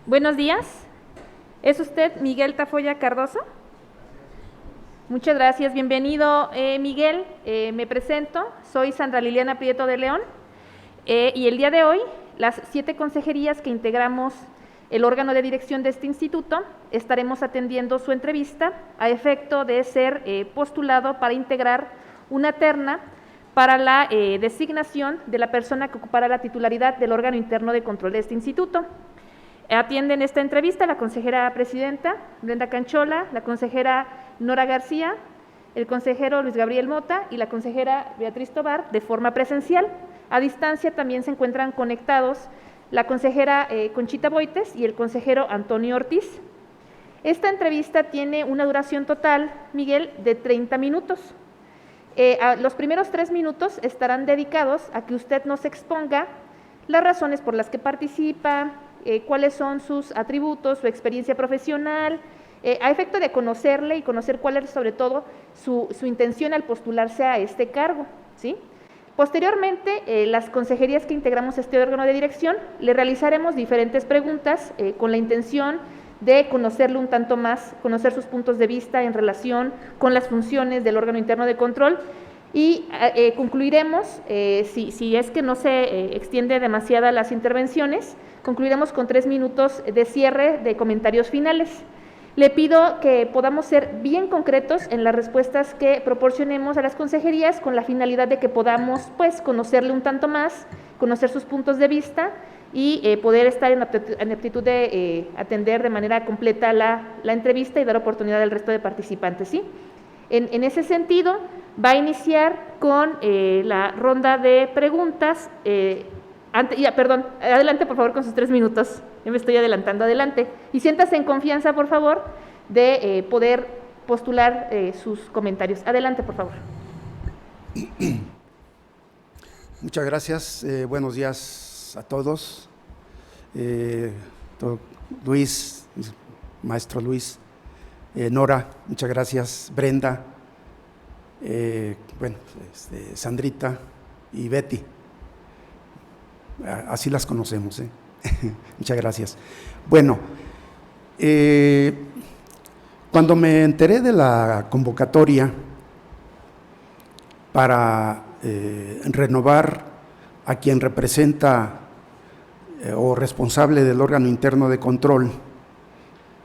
Buenos días. ¿Es usted Miguel Tafoya Cardoso? Muchas gracias. Bienvenido, Miguel. Me presento. Soy Sandra Liliana Prieto de León. Y el día de hoy, las 7 consejerías que integramos el órgano de dirección de este instituto, estaremos atendiendo su entrevista a efecto de ser postulado para integrar una terna para la designación de la persona que ocupará la titularidad del órgano interno de control de este instituto. Atienden esta entrevista la consejera presidenta Brenda Canchola, la consejera Nora García, el consejero Luis Gabriel Mota y la consejera Beatriz Tobar de forma presencial. A distancia también se encuentran conectados la consejera Conchita Boites y el consejero Antonio Ortiz. Esta entrevista tiene una duración total, Miguel, de 30 minutos. Los primeros 3 minutos estarán dedicados a que usted nos exponga las razones por las que participa, cuáles son sus atributos, su experiencia profesional, a efecto de conocerle y conocer cuál es sobre todo su intención al postularse a este cargo, ¿sí? Posteriormente, las consejerías que integramos este órgano de dirección, le realizaremos diferentes preguntas con la intención de conocerle un tanto más, conocer sus puntos de vista en relación con las funciones del órgano interno de control y concluiremos, si es que no se extiende demasiada las intervenciones, concluiremos con 3 minutos de cierre de comentarios finales. Le pido que podamos ser bien concretos en las respuestas que proporcionemos a las consejerías con la finalidad de que podamos pues conocerle un tanto más, conocer sus puntos de vista y poder estar en aptitud de atender de manera completa la entrevista y dar oportunidad al resto de participantes, ¿sí? En ese sentido, va a iniciar con la ronda de preguntas. Adelante por favor con sus 3 minutos. Yo me estoy adelantando, adelante. Y siéntase en confianza, por favor, de poder postular sus comentarios. Adelante, por favor. Muchas gracias. Buenos días a todos. Luis, maestro Luis, Nora, muchas gracias. Brenda, Sandrita y Betty. Así las conocemos, Muchas gracias. Bueno, cuando me enteré de la convocatoria para renovar a quien representa o responsable del órgano interno de control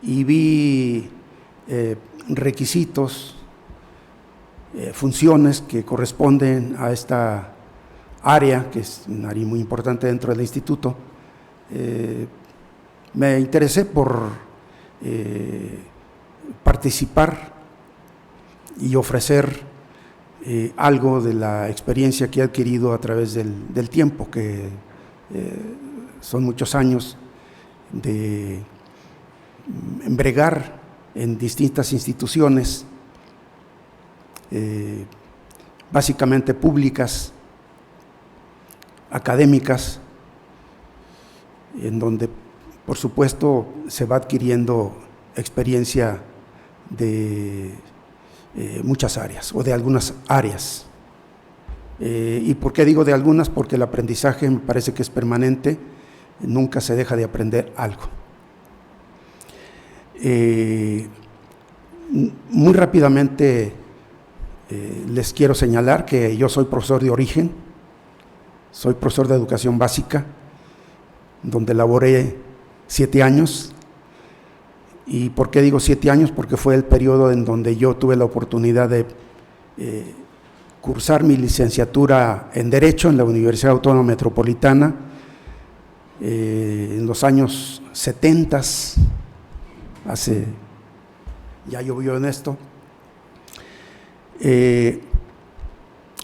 y vi requisitos, funciones que corresponden a esta área, que es un área muy importante dentro del instituto, me interesé por participar y ofrecer algo de la experiencia que he adquirido a través del tiempo, que son muchos años de embregar en distintas instituciones, básicamente públicas, académicas, en donde, por supuesto, se va adquiriendo experiencia de muchas áreas o de algunas áreas. ¿Y por qué digo de algunas? Porque el aprendizaje me parece que es permanente, nunca se deja de aprender algo. Muy rápidamente les quiero señalar que yo soy profesor de origen, soy profesor de educación básica, donde laboré 7 años. ¿Y por qué digo 7 años? Porque fue el periodo en donde yo tuve la oportunidad de cursar mi licenciatura en Derecho en la Universidad Autónoma Metropolitana, en los años 70, ya llovió en esto.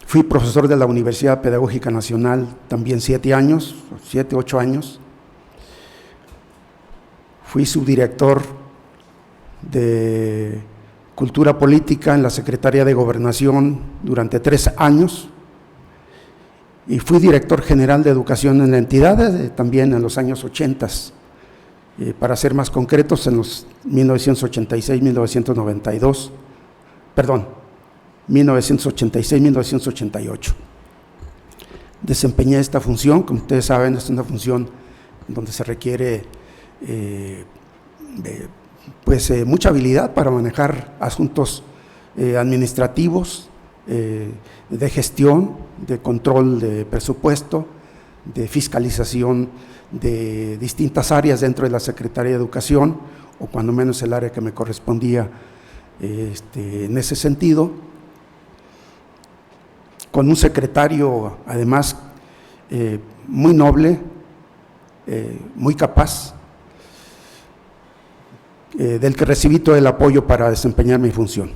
Fui profesor de la Universidad Pedagógica Nacional también 7 años, 7, 8 años. Fui subdirector de Cultura Política en la Secretaría de Gobernación durante 3 años y fui director general de Educación en la entidad también en los años 80, para ser más concretos, en los 1986-1992, perdón, 1986-1988. Desempeñé esta función, como ustedes saben, es una función donde se requiere mucha habilidad para manejar asuntos administrativos, de gestión, de control de presupuesto, de fiscalización de distintas áreas dentro de la Secretaría de Educación, o cuando menos el área que me correspondía en ese sentido, con un secretario además muy noble, muy capaz, del que recibí todo el apoyo para desempeñar mi función.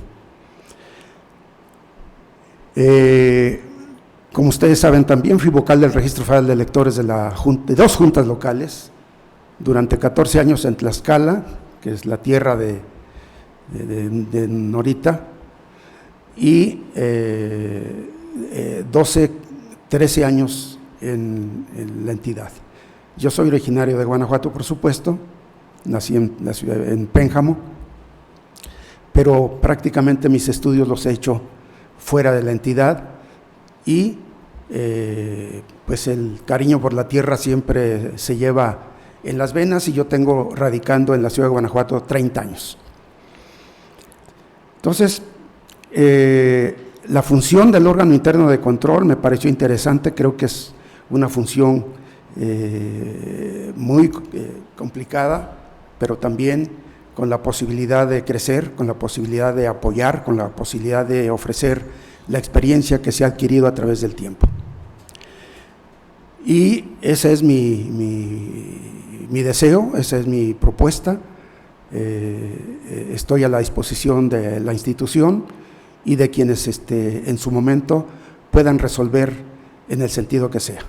Como ustedes saben también, fui vocal del Registro Federal de Electores de dos juntas locales, durante 14 años en Tlaxcala, que es la tierra de Norita, y 13 años en la entidad. Yo soy originario de Guanajuato, por supuesto, nací en la ciudad, en Pénjamo, pero prácticamente mis estudios los he hecho fuera de la entidad y pues el cariño por la tierra siempre se lleva en las venas, y yo tengo radicando en la ciudad de Guanajuato 30 años. Entonces, la función del órgano interno de control me pareció interesante. Creo que es una función muy complicada, pero también con la posibilidad de crecer, con la posibilidad de apoyar, con la posibilidad de ofrecer la experiencia que se ha adquirido a través del tiempo. Y ese es mi deseo, esa es mi propuesta. Estoy a la disposición de la institución y de quienes en su momento puedan resolver en el sentido que sea.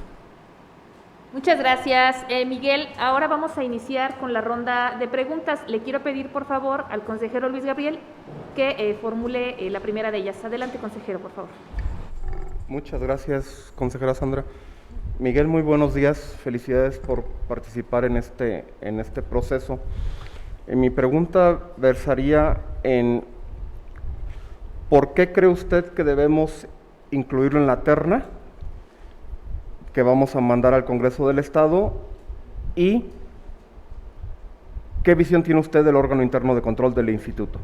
Muchas gracias, Miguel. Ahora vamos a iniciar con la ronda de preguntas. Le quiero pedir, por favor, al consejero Luis Gabriel que formule la primera de ellas. Adelante, consejero, por favor. Muchas gracias, consejera Sandra. Miguel, muy buenos días. Felicidades por participar en este proceso. Mi pregunta versaría en ¿por qué cree usted que debemos incluirlo en la terna que vamos a mandar al Congreso del Estado? ¿Y qué visión tiene usted del órgano interno de control del instituto?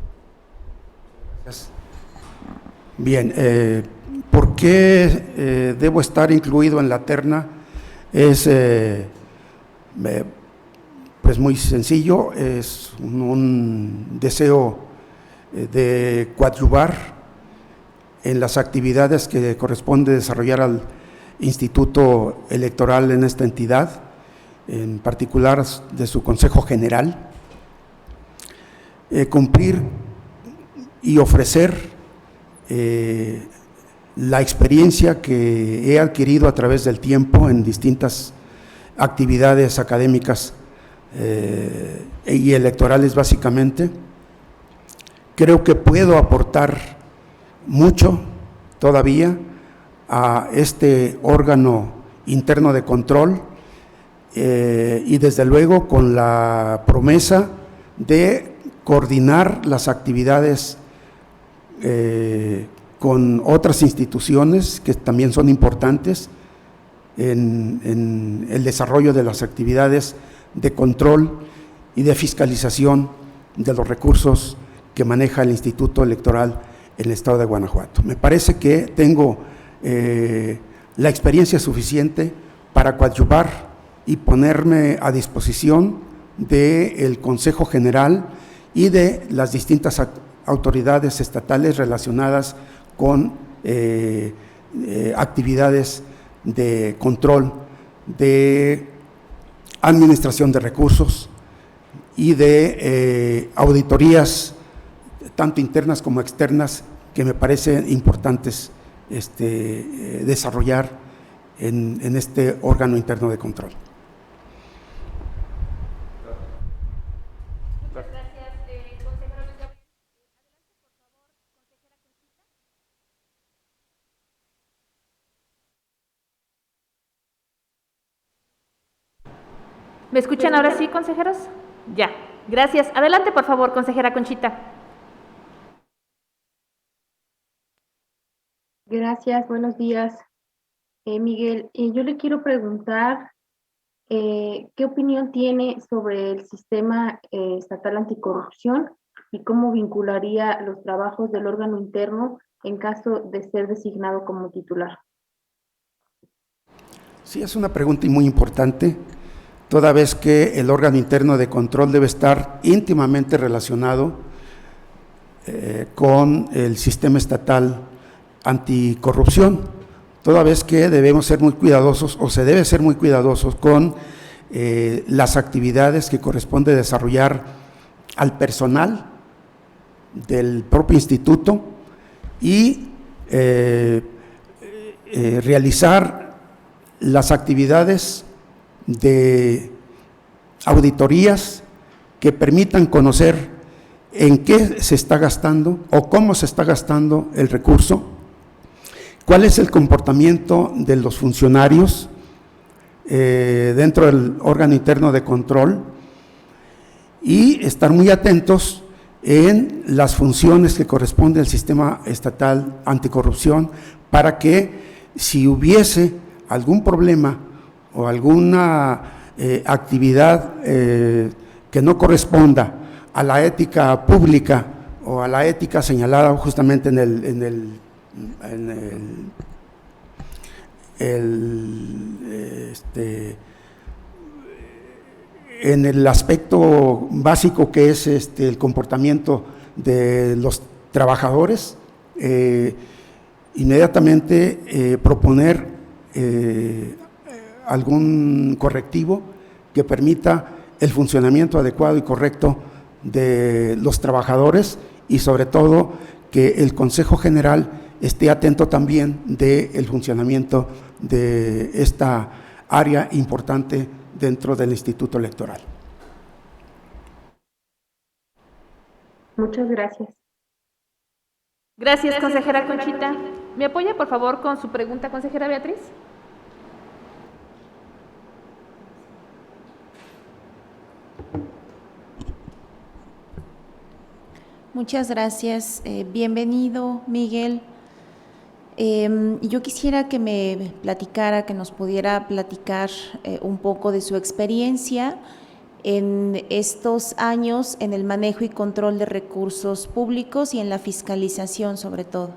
Bien, ¿por qué debo estar incluido en la terna? Es pues muy sencillo, es un deseo de coadyuvar en las actividades que corresponde desarrollar al Instituto Electoral en esta entidad, en particular de su Consejo General, cumplir y ofrecer la experiencia que he adquirido a través del tiempo en distintas actividades académicas y electorales básicamente. Creo que puedo aportar mucho todavía a este órgano interno de control y desde luego con la promesa de coordinar las actividades con otras instituciones que también son importantes en el desarrollo de las actividades de control y de fiscalización de los recursos que maneja el Instituto Electoral en el estado de Guanajuato. Me parece que tengo la experiencia suficiente para coadyuvar y ponerme a disposición del Consejo General y de las distintas autoridades estatales relacionadas con actividades de control, de administración de recursos y de auditorías, tanto internas como externas, que me parecen importantes desarrollar en este órgano interno de control. Muchas gracias, consejero Luis Gabriel. Adelante, por favor, consejera Conchita. ¿Me escuchan ahora sí, consejeros? Ya, gracias. Adelante, por favor, consejera Conchita. Gracias, buenos días. Miguel, yo le quiero preguntar ¿qué opinión tiene sobre el sistema estatal anticorrupción y cómo vincularía los trabajos del órgano interno en caso de ser designado como titular? Sí, es una pregunta muy importante, toda vez que el órgano interno de control debe estar íntimamente relacionado con el sistema estatal anticorrupción, toda vez que debemos ser muy cuidadosos, o se debe ser muy cuidadosos con las actividades que corresponde desarrollar al personal del propio instituto y realizar las actividades de auditorías que permitan conocer en qué se está gastando o cómo se está gastando el recurso, cuál es el comportamiento de los funcionarios dentro del órgano interno de control y estar muy atentos en las funciones que corresponde al sistema estatal anticorrupción para que si hubiese algún problema o alguna actividad que no corresponda a la ética pública o a la ética señalada justamente en el aspecto básico que es el comportamiento de los trabajadores, inmediatamente proponer algún correctivo que permita el funcionamiento adecuado y correcto de los trabajadores y sobre todo que el Consejo General esté atento también del funcionamiento de esta área importante dentro del Instituto Electoral. Muchas gracias. Gracias, consejera Conchita. ¿Me apoya, por favor, con su pregunta, consejera Beatriz? Muchas gracias. Bienvenido, Miguel. Yo quisiera que me platicara, que nos pudiera platicar un poco de su experiencia en estos años en el manejo y control de recursos públicos y en la fiscalización sobre todo.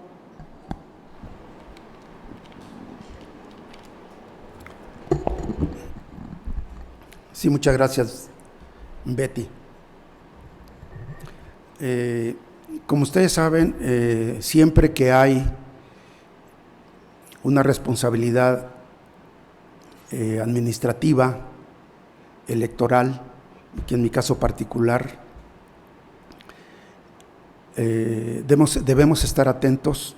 Sí, muchas gracias, Betty. Como ustedes saben, siempre que hay una responsabilidad administrativa, electoral, que en mi caso particular, debemos estar atentos,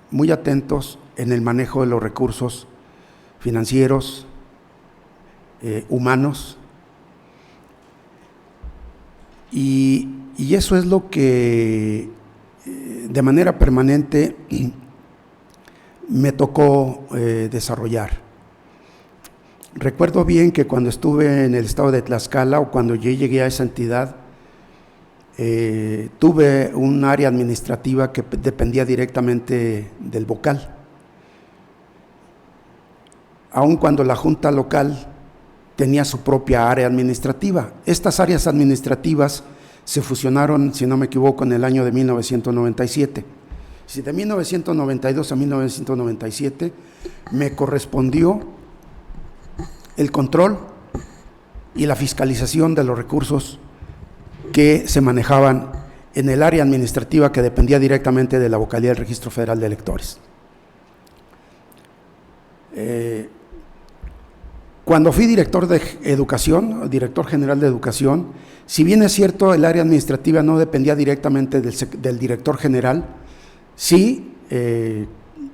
muy atentos en el manejo de los recursos financieros, humanos, y eso es lo que de manera permanente me tocó desarrollar. Recuerdo bien que cuando estuve en el estado de Tlaxcala o cuando yo llegué a esa entidad, tuve un área administrativa que dependía directamente del vocal. Aun cuando la junta local tenía su propia área administrativa. Estas áreas administrativas se fusionaron, si no me equivoco, en el año de 1997. De 1992 a 1997 me correspondió el control y la fiscalización de los recursos que se manejaban en el área administrativa que dependía directamente de la vocalía del Registro Federal de Electores. Cuando fui director de educación, director general de educación, si bien es cierto el área administrativa no dependía directamente del director general, sí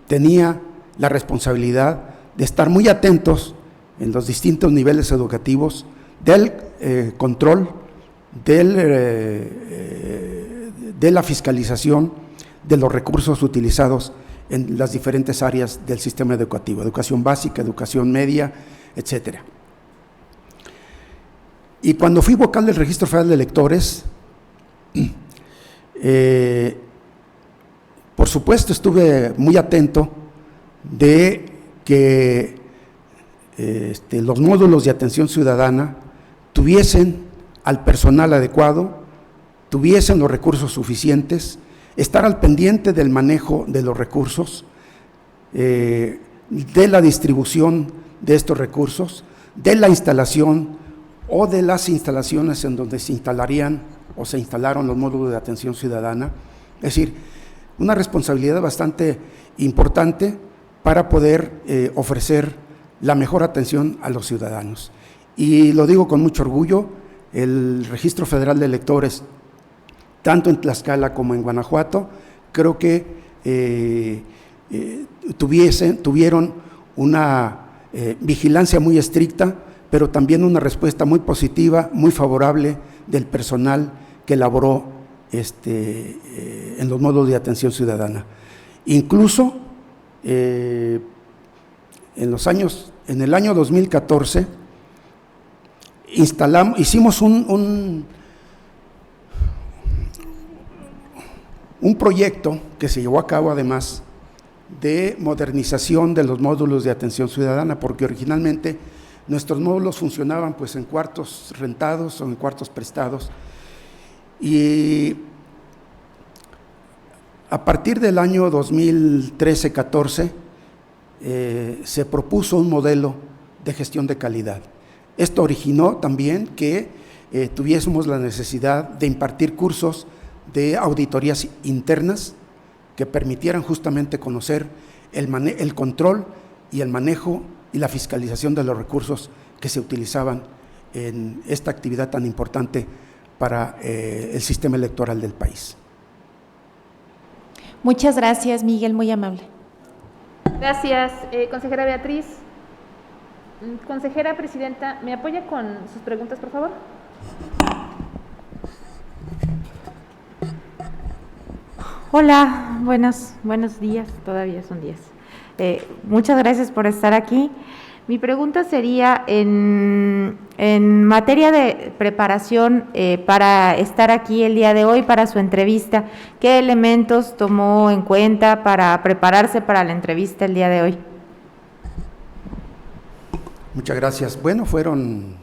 tenía la responsabilidad de estar muy atentos en los distintos niveles educativos del control, de la fiscalización de los recursos utilizados en las diferentes áreas del sistema educativo, educación básica, educación media, etcétera. Y cuando fui vocal del Registro Federal de Electores, por supuesto estuve muy atento de que los módulos de atención ciudadana tuviesen al personal adecuado, tuviesen los recursos suficientes, estar al pendiente del manejo de los recursos, de la distribución de estos recursos, de la instalación o de las instalaciones en donde se instalarían o se instalaron los módulos de atención ciudadana. Es decir, una responsabilidad bastante importante para poder ofrecer la mejor atención a los ciudadanos. Y lo digo con mucho orgullo, el Registro Federal de Electores, tanto en Tlaxcala como en Guanajuato, creo que tuvieron una vigilancia muy estricta, pero también una respuesta muy positiva, muy favorable del personal que elaboró en los módulos de atención ciudadana. Incluso en el año 2014 hicimos un proyecto que se llevó a cabo además de modernización de los módulos de atención ciudadana, porque originalmente nuestros módulos funcionaban pues en cuartos rentados o en cuartos prestados, y a partir del año 2013-14 se propuso un modelo de gestión de calidad. Esto originó también que tuviésemos la necesidad de impartir cursos de auditorías internas que permitieran justamente conocer el control y el manejo y la fiscalización de los recursos que se utilizaban en esta actividad tan importante para el sistema electoral del país. Muchas gracias, Miguel, muy amable. Gracias, consejera Beatriz. Consejera presidenta, ¿me apoya con sus preguntas, por favor? Hola, buenos días, todavía son días. Muchas gracias por estar aquí. Mi pregunta sería en materia de preparación para estar aquí el día de hoy, para su entrevista, ¿qué elementos tomó en cuenta para prepararse para la entrevista el día de hoy? Muchas gracias. Bueno, fueron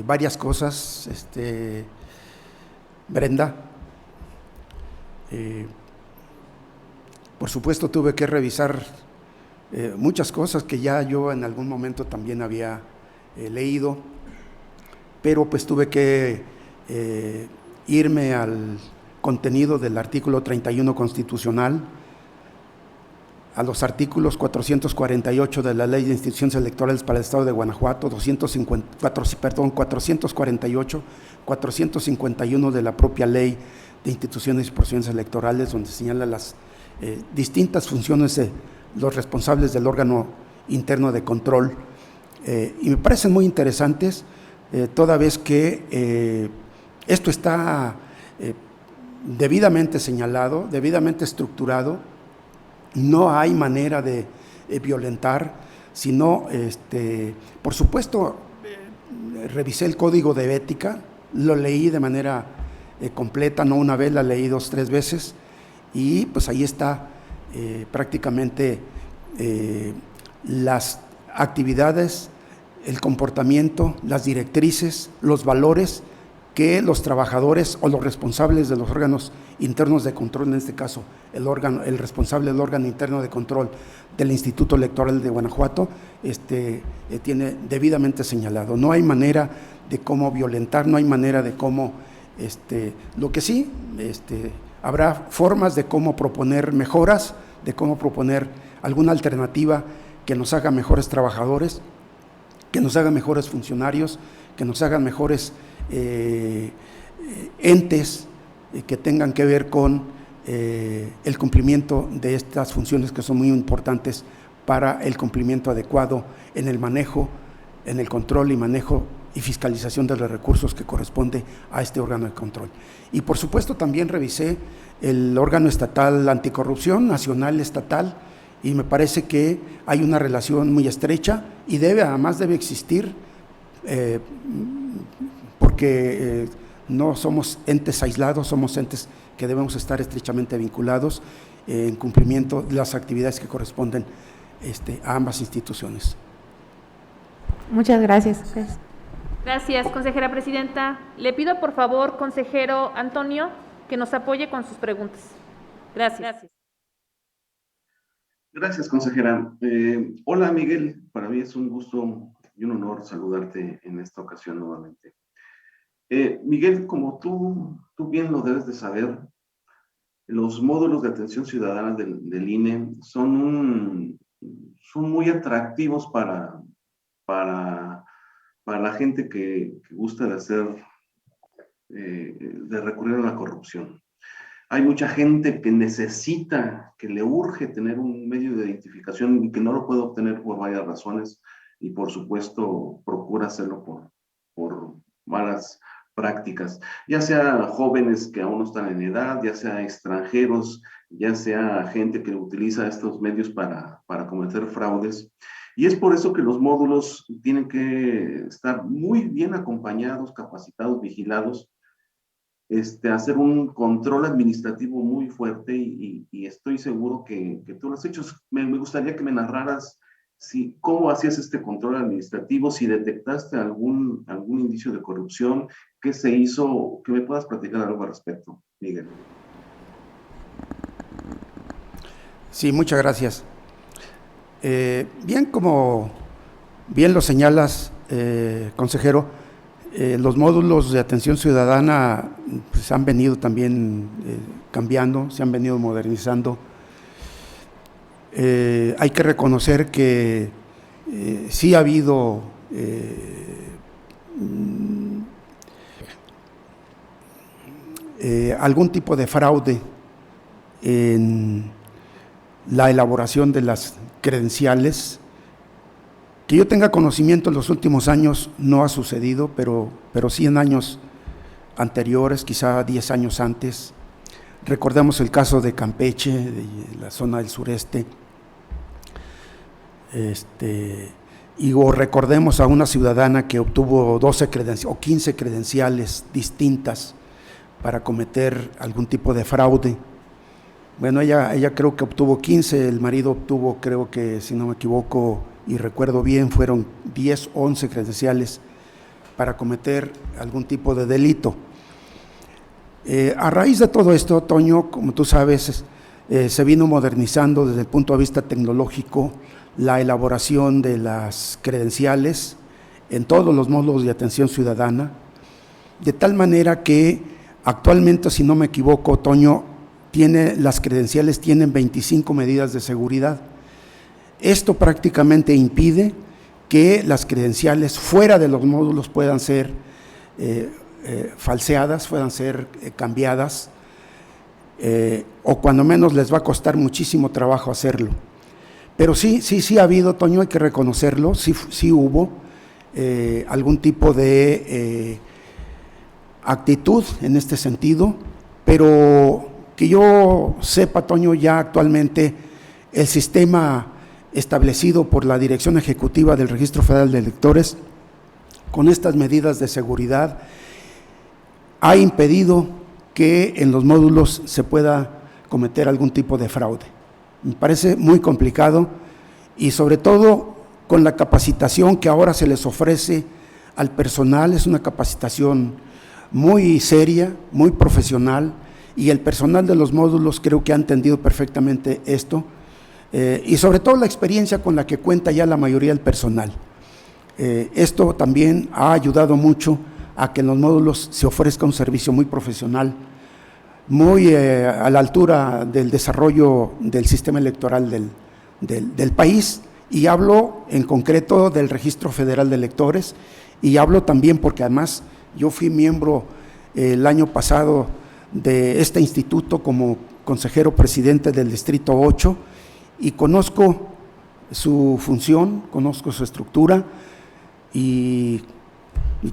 varias cosas, Brenda. Por supuesto tuve que revisar muchas cosas que ya yo en algún momento también había leído, pero pues tuve que irme al contenido del artículo 31 constitucional, a los artículos 448 de la Ley de Instituciones Electorales para el Estado de Guanajuato, 448, 451 de la propia Ley de Instituciones y Procedimientos Electorales, donde señala las distintas funciones de los responsables del órgano interno de control, y me parecen muy interesantes, toda vez que esto está debidamente señalado, debidamente estructurado. No hay manera de violentar, sino, por supuesto, revisé el código de ética, lo leí de manera completa, no una vez, la leí 2 o 3 veces, y pues ahí está prácticamente las actividades, el comportamiento, las directrices, los valores que los trabajadores o los responsables de los órganos internos de control, en este caso el responsable del órgano interno de control del Instituto Electoral de Guanajuato, tiene debidamente señalado. No hay manera de cómo violentar, no hay manera de cómo, lo que sí, habrá formas de cómo proponer mejoras, de cómo proponer alguna alternativa que nos haga mejores trabajadores, que nos haga mejores funcionarios, que nos hagan mejores entes que tengan que ver con el cumplimiento de estas funciones que son muy importantes para el cumplimiento adecuado en el manejo, en el control y manejo y fiscalización de los recursos que corresponde a este órgano de control. Y por supuesto también revisé el órgano estatal anticorrupción, nacional estatal, y me parece que hay una relación muy estrecha y además debe existir, porque no somos entes aislados, somos entes que debemos estar estrechamente vinculados en cumplimiento de las actividades que corresponden a ambas instituciones. Muchas gracias. Gracias, consejera presidenta. Le pido por favor, consejero Antonio, que nos apoye con sus preguntas. Gracias. Gracias, consejera. Hola, Miguel. Para mí es un gusto y un honor saludarte en esta ocasión nuevamente. Miguel, como tú bien lo debes de saber, los módulos de atención ciudadana del INE son muy atractivos para la gente que gusta de recurrir a la corrupción. Hay mucha gente que necesita, que le urge tener un medio de identificación y que no lo puede obtener por varias razones y por supuesto procura hacerlo por malas prácticas, ya sea jóvenes que aún no están en edad, ya sea extranjeros, ya sea gente que utiliza estos medios para cometer fraudes. Y es por eso que los módulos tienen que estar muy bien acompañados, capacitados, vigilados, hacer un control administrativo muy fuerte y estoy seguro que tú lo has hecho. Me gustaría que me narraras cómo hacías este control administrativo, si detectaste algún indicio de corrupción, qué se hizo, que me puedas platicar algo al respecto, Miguel. Sí, muchas gracias. Bien, como bien lo señalas, consejero, los módulos de atención ciudadana pues, han venido también cambiando, se han venido modernizando. Hay que reconocer que sí ha habido algún tipo de fraude en la elaboración de las credenciales. Que yo tenga conocimiento en los últimos años no ha sucedido, pero sí en años anteriores, quizá 10 años antes. Recordemos el caso de Campeche, de la zona del sureste. O recordemos a una ciudadana que obtuvo 12 o 15 credenciales distintas para cometer algún tipo de fraude. Bueno, ella creo que obtuvo 15, el marido obtuvo, creo que si no me equivoco y recuerdo bien, fueron 10 o 11 credenciales para cometer algún tipo de delito. A raíz de todo esto, Toño, como tú sabes, se vino modernizando desde el punto de vista tecnológico la elaboración de las credenciales en todos los módulos de atención ciudadana, de tal manera que actualmente, si no me equivoco, Toño, las credenciales tienen 25 medidas de seguridad. Esto prácticamente impide que las credenciales fuera de los módulos puedan ser falseadas, puedan ser cambiadas, o cuando menos les va a costar muchísimo trabajo hacerlo. Pero sí ha habido, Toño, hay que reconocerlo, sí hubo algún tipo de actitud en este sentido, pero que yo sepa, Toño, ya actualmente el sistema establecido por la Dirección Ejecutiva del Registro Federal de Electores, con estas medidas de seguridad, ha impedido que en los módulos se pueda cometer algún tipo de fraude. Me parece muy complicado y sobre todo con la capacitación que ahora se les ofrece al personal, es una capacitación muy seria, muy profesional, y el personal de los módulos creo que ha entendido perfectamente esto, y sobre todo la experiencia con la que cuenta ya la mayoría del personal. Esto también ha ayudado mucho a que en los módulos se ofrezca un servicio muy profesional, muy a la altura del desarrollo del sistema electoral del país, y hablo en concreto del Registro Federal de Electores, y hablo también porque además yo fui miembro el año pasado de este instituto como consejero presidente del Distrito 8, y conozco su función, conozco su estructura, y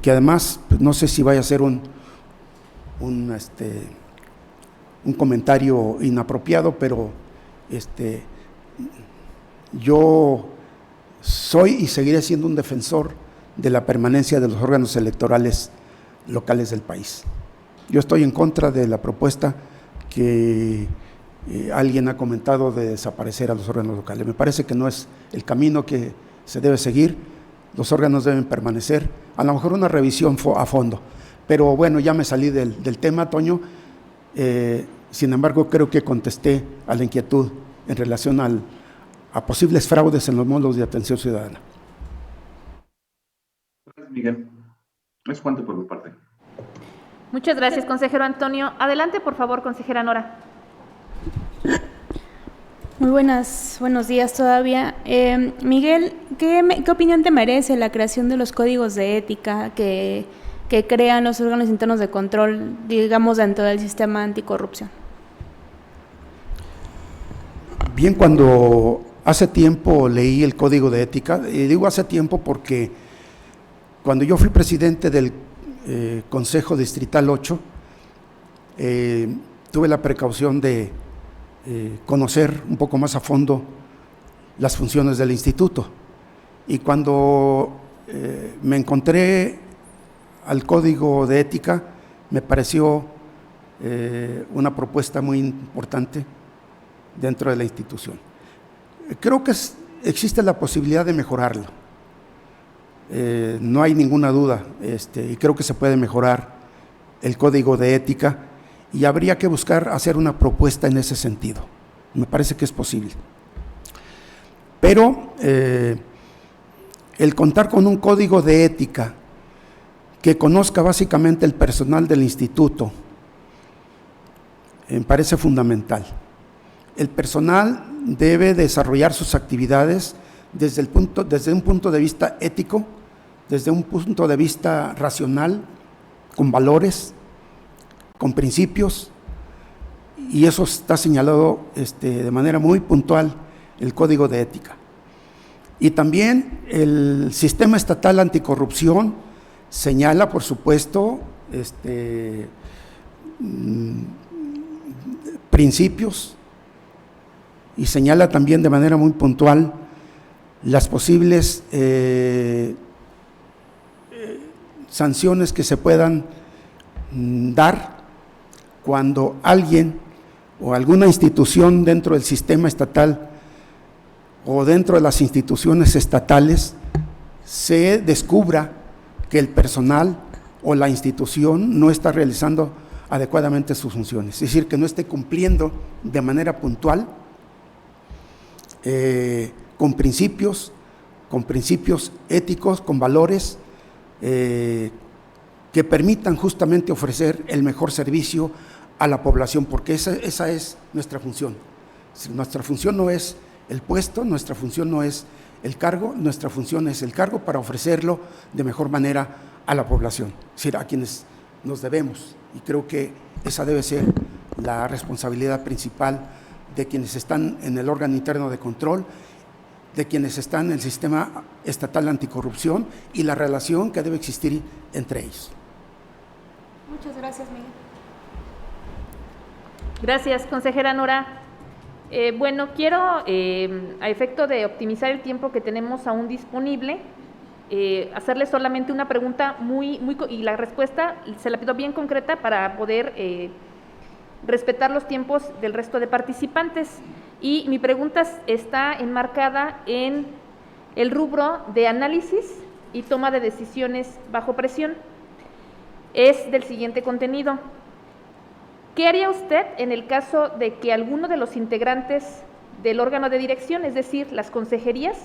que además, pues no sé si vaya a ser un comentario inapropiado, pero yo soy y seguiré siendo un defensor de la permanencia de los órganos electorales locales del país. Yo estoy en contra de la propuesta que alguien ha comentado de desaparecer a los órganos locales. Me parece que no es el camino que se debe seguir. los órganos deben permanecer, a lo mejor una revisión a fondo. Pero bueno, ya me salí del tema, Toño. Sin embargo, creo que contesté a la inquietud en relación a posibles fraudes en los módulos de atención ciudadana. Gracias, Miguel. Es cuanto por mi parte. Muchas gracias, consejero Antonio. Adelante, por favor, consejera Nora. Muy buenos días todavía. Miguel, ¿qué opinión te merece la creación de los códigos de ética que crean los órganos internos de control, digamos, dentro del sistema anticorrupción? Bien, cuando hace tiempo leí el Código de Ética, y digo hace tiempo porque cuando yo fui presidente del Consejo Distrital 8, tuve la precaución de conocer un poco más a fondo las funciones del instituto. Y cuando me encontré al Código de Ética, me pareció una propuesta muy importante dentro de la institución. Creo que existe la posibilidad de mejorarlo. No hay ninguna duda, y creo que se puede mejorar el Código de Ética y habría que buscar hacer una propuesta en ese sentido. Me parece que es posible. Pero el contar con un Código de Ética que conozca básicamente el personal del instituto me parece fundamental. El personal debe desarrollar sus actividades desde un punto de vista ético, desde un punto de vista racional, con valores, con principios, y eso está señalado de manera muy puntual el Código de Ética. Y también el Sistema Estatal Anticorrupción señala, por supuesto, principios, y señala también de manera muy puntual las posibles sanciones que se puedan dar cuando alguien o alguna institución dentro del sistema estatal o dentro de las instituciones estatales se descubra que el personal o la institución no está realizando adecuadamente sus funciones, es decir, que no esté cumpliendo de manera puntual con principios éticos, con valores que permitan justamente ofrecer el mejor servicio a la población, porque esa es nuestra función. Nuestra función no es el puesto, nuestra función no es el cargo, nuestra función es el cargo para ofrecerlo de mejor manera a la población, es decir, a quienes nos debemos, y creo que esa debe ser la responsabilidad principal de quienes están en el órgano interno de control, de quienes están en el sistema estatal anticorrupción y la relación que debe existir entre ellos. Muchas gracias, Miguel. Gracias, consejera Nora. Bueno, quiero, a efecto de optimizar el tiempo que tenemos aún disponible, hacerle solamente una pregunta y la respuesta se la pido bien concreta para poder respetar los tiempos del resto de participantes. Y mi pregunta está enmarcada en el rubro de análisis y toma de decisiones bajo presión. Es del siguiente contenido. ¿Qué haría usted en el caso de que alguno de los integrantes del órgano de dirección, es decir, las consejerías,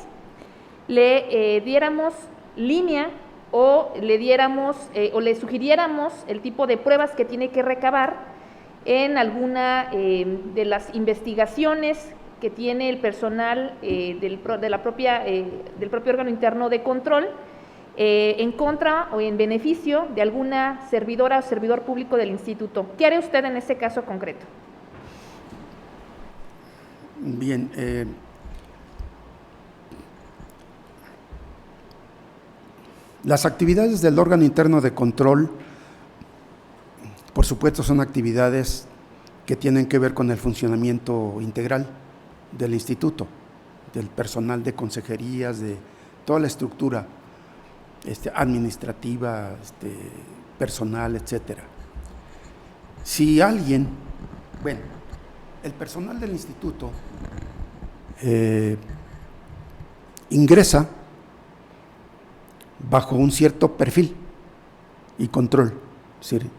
le diéramos línea o le sugiriéramos el tipo de pruebas que tiene que recabar en alguna de las investigaciones que tiene el personal del propio órgano interno de control en contra o en beneficio de alguna servidora o servidor público del instituto? ¿Qué hará usted en ese caso concreto? Bien, las actividades del órgano interno de control, por supuesto, son actividades que tienen que ver con el funcionamiento integral del instituto, del personal de consejerías, de toda la estructura administrativa, personal, etcétera. Si alguien, bueno, el personal del instituto ingresa bajo un cierto perfil y control, es decir,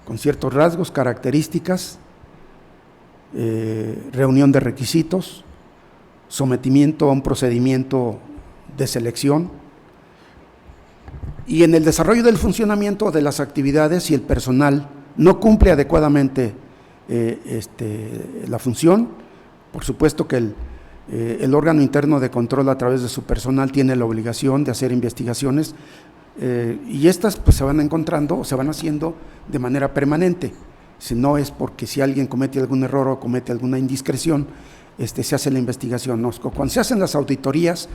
con ciertos rasgos, características, reunión de requisitos, sometimiento a un procedimiento de selección, y en el desarrollo del funcionamiento de las actividades, si el personal no cumple adecuadamente la función, por supuesto que el órgano interno de control a través de su personal tiene la obligación de hacer investigaciones y estas pues se van encontrando o se van haciendo de manera permanente. Si no es porque si alguien comete algún error o comete alguna indiscreción, se hace la investigación. ¿No? Cuando se hacen las auditorías,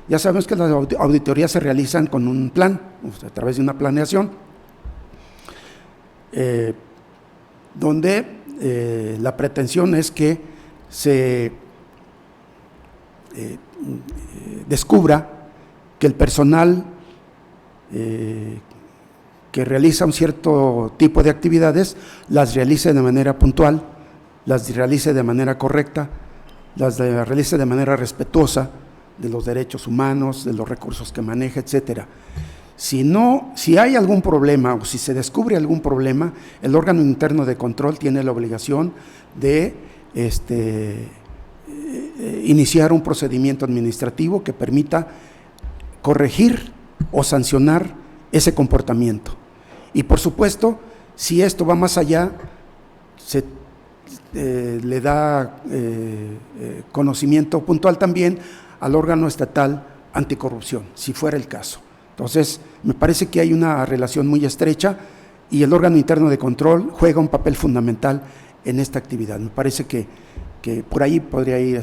ya sabemos que las auditorías se realizan con un plan, a través de una planeación, donde la pretensión es que se descubra que el personal que realiza un cierto tipo de actividades las realice de manera puntual, las realice de manera correcta, las realice de manera respetuosa de los derechos humanos, de los recursos que maneja, etcétera. Si hay algún problema o si se descubre algún problema, el órgano interno de control tiene la obligación de iniciar un procedimiento administrativo que permita corregir o sancionar ese comportamiento. Y por supuesto, si esto va más allá, se le da conocimiento puntual también al órgano estatal anticorrupción, si fuera el caso. Entonces, me parece que hay una relación muy estrecha y el órgano interno de control juega un papel fundamental en esta actividad. Me parece que por ahí podría ir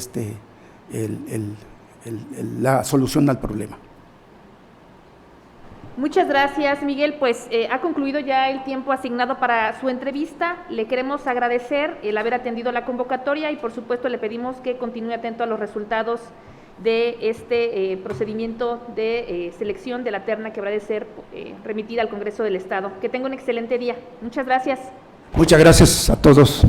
la solución al problema. Muchas gracias, Miguel. Pues ha concluido ya el tiempo asignado para su entrevista. Le queremos agradecer el haber atendido la convocatoria y por supuesto le pedimos que continúe atento a los resultados de este procedimiento de selección de la terna que habrá de ser remitida al Congreso del Estado. Que tenga un excelente día. Muchas gracias. Muchas gracias a todos.